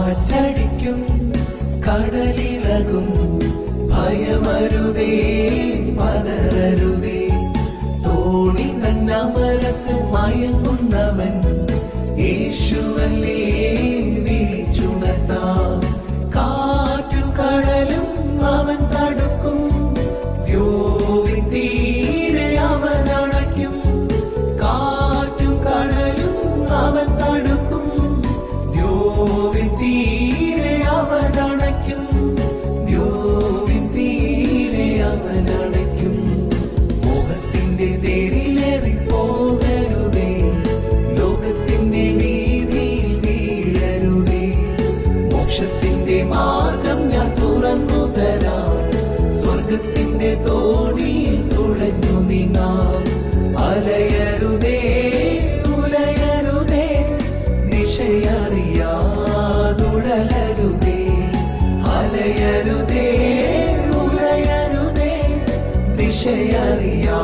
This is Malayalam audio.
കാറ്റടിക്കും കടലിളകും ഭയമരുതേ പതരരുതേ. തോണി തന്നമരത്ത് മയങ്ങുന്നവൻ യേശുവല്ലേ വിളിച്ചുണർത്താം. കാറ്റും കടലും അവൻ തടുക്കും, ദ്യോവിൻ തീരെ അവൻ അണയ്ക്കും. കാറ്റും കടലും അവൻ തടുക്കും, ദ്യോവിൻ തീരെ അവൻ അണയ്ക്കും. ദ്യോവിൻ തീരെ അവൻ അണയ്ക്കും. മോഹത്തിന്റെ തേരിലേറി പോകരുതേ, ലോകത്തിന്റെ വീതിയിൽ വീഴരുതേ. മോക്ഷത്തിന്റെ മാർഗം ഞാൻ തുറന്നു തരാം, സ്വർഗത്തിന്റെ തോണിയിൽ തുഴഞ്ഞു നീങ്ങാം. അലയരുതേ ഉലയരുതേ, ദിശയറിയാതുഴലരുതേ. അലയരുതേ ഉലയരുതേ, ദിശയറിയാതുഴലരുതേ.